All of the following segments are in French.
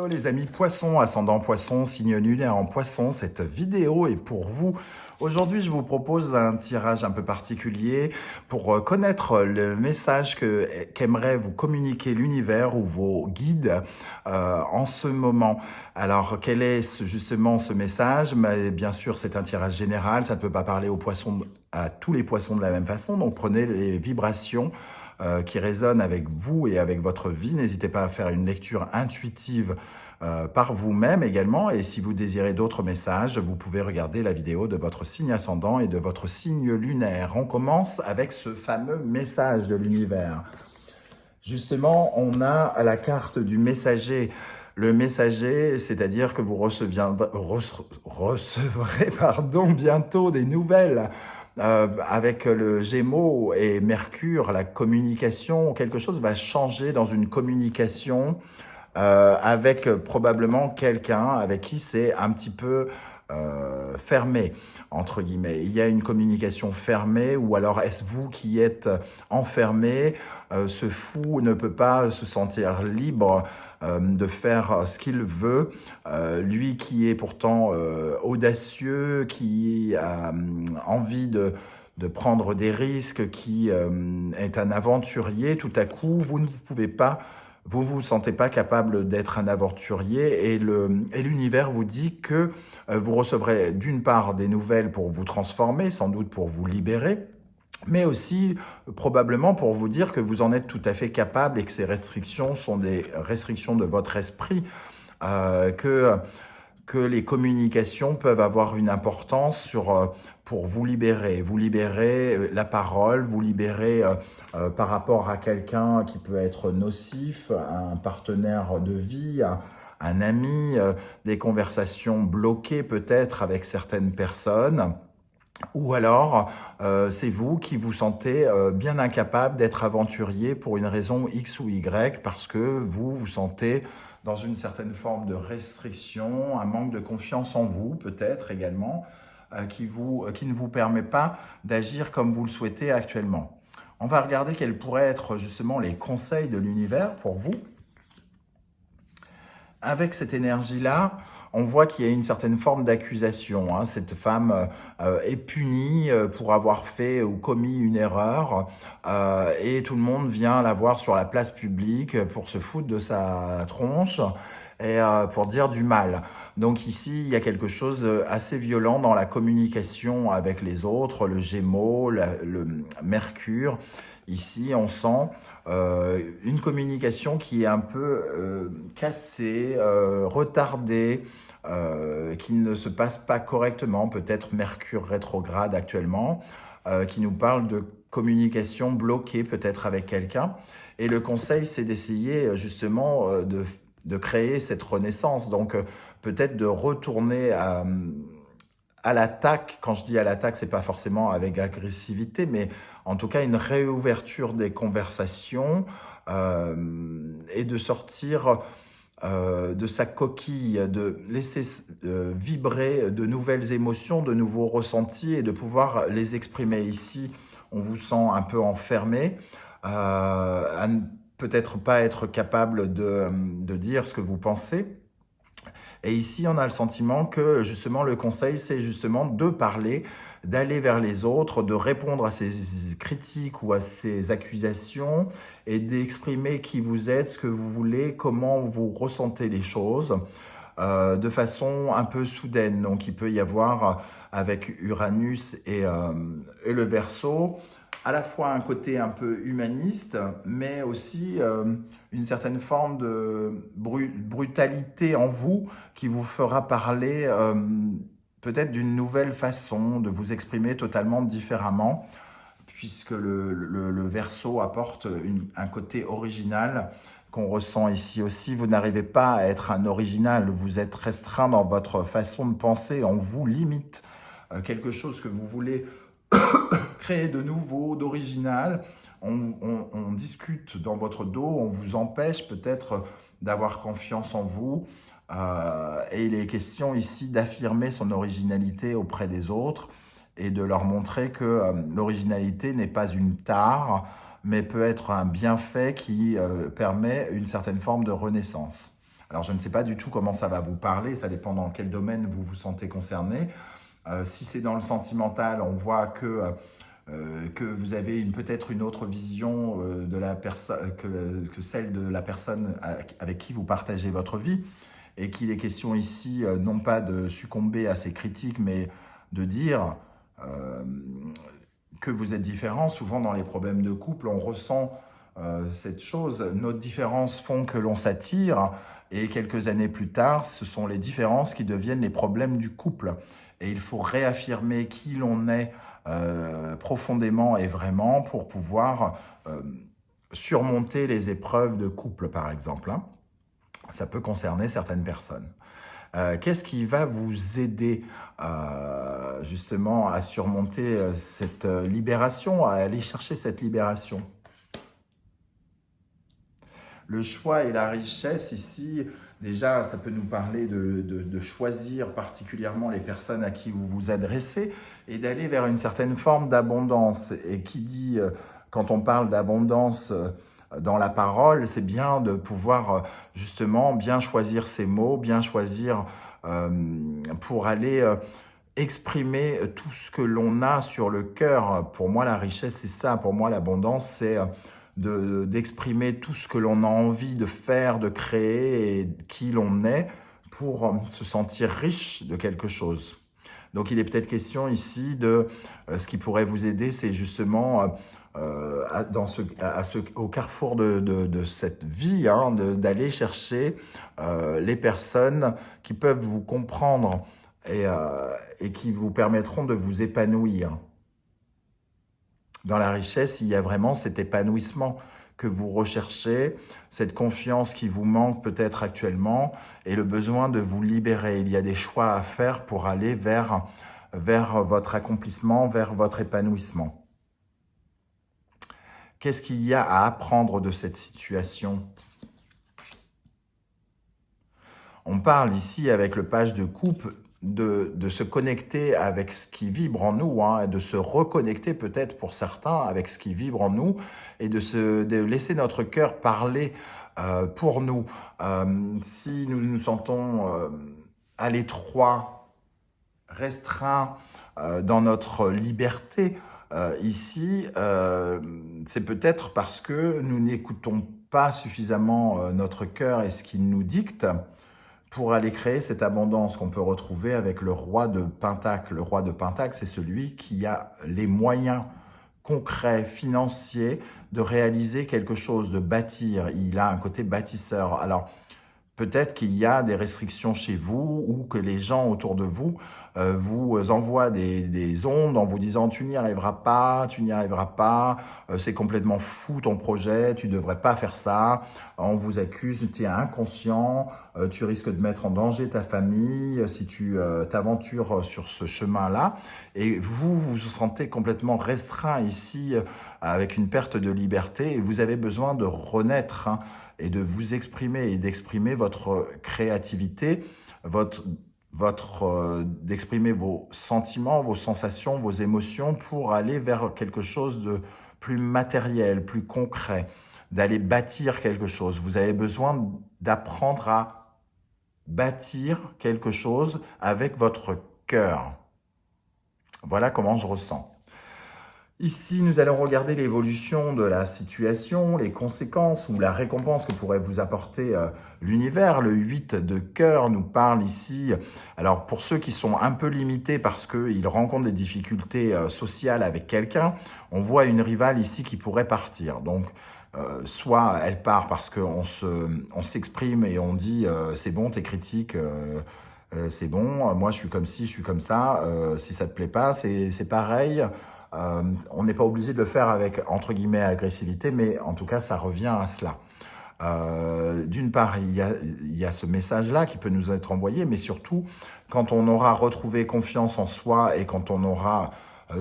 Hello les amis poissons, ascendant poisson, signe lunaire en poisson, cette vidéo est pour vous. Aujourd'hui, je vous propose un tirage un peu particulier pour connaître le message qu'aimerait vous communiquer l'univers ou vos guides en ce moment. Alors, quel est justement ce message? Mais bien sûr, c'est un tirage général, ça ne peut pas parler aux poissons, à tous les poissons de la même façon, donc prenez les vibrations qui résonne avec vous et avec votre vie. N'hésitez pas à faire une lecture intuitive par vous-même également. Et si vous désirez d'autres messages, vous pouvez regarder la vidéo de votre signe ascendant et de votre signe lunaire. On commence avec ce fameux message de l'univers. Justement, on a la carte du messager. Le messager, c'est-à-dire que vous recevrez bientôt des nouvelles. Avec le Gémeaux et Mercure, la communication, quelque chose va changer dans une communication avec probablement quelqu'un avec qui c'est un petit peu fermé, entre guillemets. Il y a une communication fermée ou alors est-ce vous qui êtes enfermé? Ce fou ne peut pas se sentir libre de faire ce qu'il veut. Lui qui est pourtant audacieux, qui a envie de prendre des risques, qui est un aventurier, tout à coup, vous ne pouvez pas, vous vous sentez pas capable d'être un aventurier et l'univers vous dit que vous recevrez d'une part des nouvelles pour vous transformer, sans doute pour vous libérer, mais aussi probablement pour vous dire que vous en êtes tout à fait capable et que ces restrictions sont des restrictions de votre esprit, que les communications peuvent avoir une importance pour vous libérer la parole, vous libérer par rapport à quelqu'un qui peut être nocif, un partenaire de vie, un ami, des conversations bloquées peut-être avec certaines personnes. Ou alors, c'est vous qui vous sentez bien incapable d'être aventurier pour une raison X ou Y, parce que vous vous sentez dans une certaine forme de restriction, un manque de confiance en vous peut-être également, qui ne vous permet pas d'agir comme vous le souhaitez actuellement. On va regarder quels pourraient être justement les conseils de l'univers pour vous. Avec cette énergie-là, on voit qu'il y a une certaine forme d'accusation. Hein. Cette femme est punie pour avoir fait ou commis une erreur et tout le monde vient la voir sur la place publique pour se foutre de sa tronche et pour dire du mal. Donc ici, il y a quelque chose assez violent dans la communication avec les autres, le Gémeaux, le Mercure. Ici, on sent une communication qui est un peu cassée, retardée, qui ne se passe pas correctement, peut-être Mercure rétrograde actuellement, qui nous parle de communication bloquée peut-être avec quelqu'un. Et le conseil, c'est d'essayer justement de créer cette renaissance, donc peut-être de retourner à l'attaque. Quand je dis à l'attaque, c'est pas forcément avec agressivité, mais en tout cas une réouverture des conversations et de sortir de sa coquille, de laisser vibrer de nouvelles émotions, de nouveaux ressentis et de pouvoir les exprimer. Ici, on vous sent un peu enfermé, à ne peut-être pas être capable de dire ce que vous pensez. Et ici, on a le sentiment que justement le conseil, c'est justement de parler, d'aller vers les autres, de répondre à ces critiques ou à ces accusations et d'exprimer qui vous êtes, ce que vous voulez, comment vous ressentez les choses de façon un peu soudaine. Donc il peut y avoir avec Uranus et le Verseau, à la fois un côté un peu humaniste, mais aussi une certaine forme de brutalité en vous qui vous fera parler peut-être d'une nouvelle façon, de vous exprimer totalement différemment, puisque le Verseau apporte un côté original qu'on ressent ici aussi. Vous n'arrivez pas à être un original, vous êtes restreint dans votre façon de penser, on vous limite quelque chose que vous voulez créer de nouveau, d'original. On discute dans votre dos, on vous empêche peut-être d'avoir confiance en vous. Et il est question ici d'affirmer son originalité auprès des autres et de leur montrer que l'originalité n'est pas une tare, mais peut être un bienfait qui permet une certaine forme de renaissance. Alors, je ne sais pas du tout comment ça va vous parler, ça dépend dans quel domaine vous vous sentez concerné. Si c'est dans le sentimental, on voit que vous avez peut-être une autre vision de la que celle de la personne avec qui vous partagez votre vie, et qu'il est question ici non pas de succomber à ces critiques, mais de dire euh, que vous êtes différent. Souvent dans les problèmes de couple, on ressent cette chose. Nos différences font que l'on s'attire, et quelques années plus tard, ce sont les différences qui deviennent les problèmes du couple. Et il faut réaffirmer qui l'on est profondément et vraiment pour pouvoir surmonter les épreuves de couple, par exemple. Hein. Ça peut concerner certaines personnes. Qu'est-ce qui va vous aider justement à surmonter cette libération, à aller chercher cette libération? Le choix et la richesse ici, déjà, ça peut nous parler de choisir particulièrement les personnes à qui vous vous adressez et d'aller vers une certaine forme d'abondance. Et qui dit, quand on parle d'abondance dans la parole, c'est bien de pouvoir justement bien choisir ses mots, bien choisir pour aller exprimer tout ce que l'on a sur le cœur. Pour moi, la richesse, c'est ça. Pour moi, l'abondance, c'est d'exprimer tout ce que l'on a envie de faire, de créer et qui l'on est pour se sentir riche de quelque chose. Donc il est peut-être question ici de ce qui pourrait vous aider, c'est justement au carrefour de cette vie, hein, d'aller chercher les personnes qui peuvent vous comprendre et qui vous permettront de vous épanouir. Dans la richesse, il y a vraiment cet épanouissement que vous recherchez, cette confiance qui vous manque peut-être actuellement et le besoin de vous libérer. Il y a des choix à faire pour aller vers votre accomplissement, vers votre épanouissement. Qu'est-ce qu'il y a à apprendre de cette situation? On parle ici avec le page de coupe de se connecter avec ce qui vibre en nous, hein, et de se reconnecter peut-être pour certains avec ce qui vibre en nous et de laisser notre cœur parler pour nous. Si nous nous sentons à l'étroit, restreints dans notre liberté, ici, c'est peut-être parce que nous n'écoutons pas suffisamment notre cœur et ce qu'il nous dicte, pour aller créer cette abondance qu'on peut retrouver avec le roi de Pentacle. Le roi de Pentacle, c'est celui qui a les moyens concrets, financiers, de réaliser quelque chose, de bâtir. Il a un côté bâtisseur. Alors, peut-être qu'il y a des restrictions chez vous ou que les gens autour de vous vous envoient des ondes en vous disant « tu n'y arriveras pas, c'est complètement fou ton projet, tu ne devrais pas faire ça, on vous accuse, tu es inconscient, tu risques de mettre en danger ta famille si tu t'aventures sur ce chemin-là ». Et vous vous sentez complètement restreint ici avec une perte de liberté et vous avez besoin de renaître, hein, et de vous exprimer et d'exprimer votre créativité, d'exprimer vos sentiments, vos sensations, vos émotions pour aller vers quelque chose de plus matériel, plus concret, d'aller bâtir quelque chose. Vous avez besoin d'apprendre à bâtir quelque chose avec votre cœur. Voilà comment je ressens. Ici, nous allons regarder l'évolution de la situation, les conséquences ou la récompense que pourrait vous apporter l'univers. Le 8 de cœur nous parle ici, alors pour ceux qui sont un peu limités parce qu'ils rencontrent des difficultés sociales avec quelqu'un, on voit une rivale ici qui pourrait partir. Donc, soit elle part parce qu'on s'exprime et on dit c'est bon, tes critiques, c'est bon, moi je suis comme ci, je suis comme ça, si ça te plaît pas, c'est pareil. On n'est pas obligé de le faire avec, entre guillemets, agressivité, mais en tout cas, ça revient à cela. D'une part, il y a ce message-là qui peut nous être envoyé, mais surtout, quand on aura retrouvé confiance en soi et quand on aura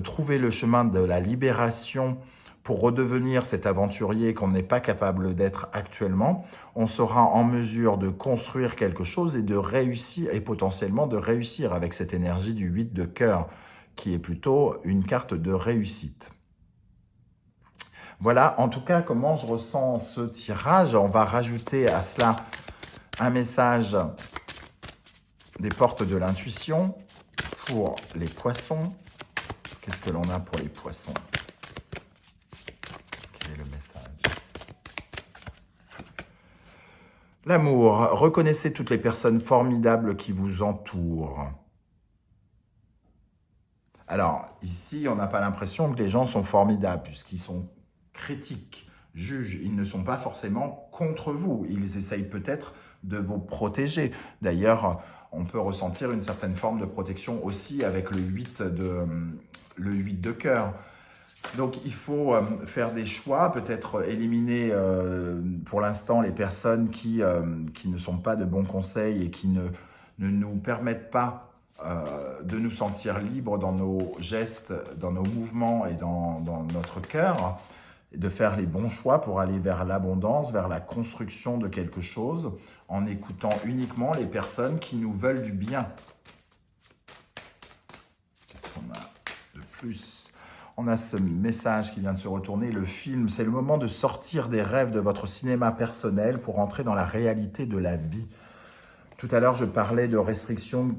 trouvé le chemin de la libération pour redevenir cet aventurier qu'on n'est pas capable d'être actuellement, on sera en mesure de construire quelque chose et de réussir, et potentiellement de réussir avec cette énergie du 8 de cœur, qui est plutôt une carte de réussite. Voilà, en tout cas, comment je ressens ce tirage. On va rajouter à cela un message des portes de l'intuition pour les poissons. Qu'est-ce que l'on a pour les poissons? Quel est le message? L'amour. Reconnaissez toutes les personnes formidables qui vous entourent. Alors, ici, on n'a pas l'impression que les gens sont formidables, puisqu'ils sont critiques, jugent. Ils ne sont pas forcément contre vous. Ils essayent peut-être de vous protéger. D'ailleurs, on peut ressentir une certaine forme de protection aussi avec le 8 de cœur. Donc, il faut faire des choix, peut-être éliminer pour l'instant les personnes qui ne sont pas de bons conseils et qui ne nous permettent pas de nous sentir libres dans nos gestes, dans nos mouvements et dans notre cœur, et de faire les bons choix pour aller vers l'abondance, vers la construction de quelque chose, en écoutant uniquement les personnes qui nous veulent du bien. Qu'est-ce qu'on a de plus? On a ce message qui vient de se retourner, le film. C'est le moment de sortir des rêves de votre cinéma personnel pour entrer dans la réalité de la vie. Tout à l'heure, je parlais de restrictions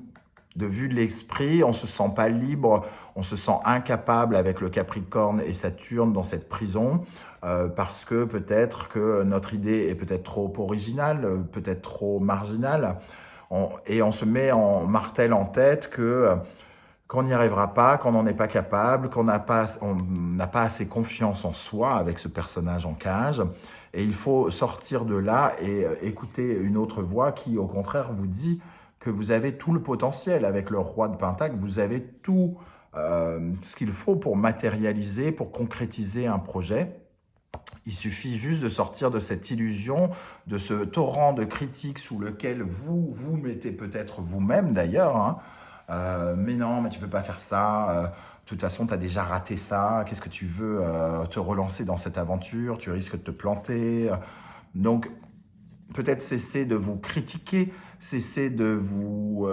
de vue de l'esprit, on ne se sent pas libre, on se sent incapable avec le Capricorne et Saturne dans cette prison, parce que peut-être que notre idée est peut-être trop originale, peut-être trop marginale, et on se met en martèle en tête que qu'on n'y arrivera pas, qu'on n'en est pas capable, on n'a pas assez confiance en soi avec ce personnage en cage. Et il faut sortir de là et écouter une autre voix qui, au contraire, vous dit que vous avez tout le potentiel. Avec le roi de Pentacle, vous avez tout ce qu'il faut pour matérialiser, pour concrétiser un projet. Il suffit juste de sortir de cette illusion, de ce torrent de critiques sous lequel vous mettez peut-être vous-même d'ailleurs, hein. Mais non, mais tu peux pas faire ça, de toute façon tu as déjà raté ça, qu'est-ce que tu veux te relancer dans cette aventure, tu risques de te planter. Donc peut-être cesser de vous critiquer, cesser de vous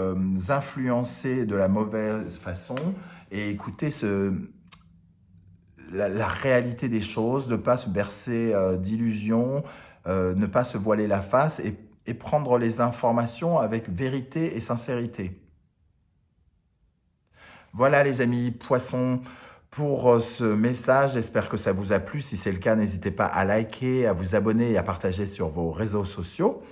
influencer de la mauvaise façon et écouter la réalité des choses, ne pas se bercer d'illusions, ne pas se voiler la face et prendre les informations avec vérité et sincérité. Voilà les amis poissons pour ce message, j'espère que ça vous a plu. Si c'est le cas, n'hésitez pas à liker, à vous abonner et à partager sur vos réseaux sociaux.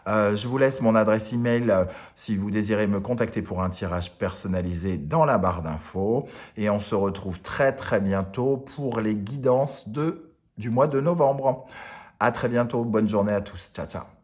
Je vous laisse mon adresse email si vous désirez me contacter pour un tirage personnalisé dans la barre d'infos. Et on se retrouve très très bientôt pour les guidances du mois de novembre. À très bientôt, bonne journée à tous, ciao ciao.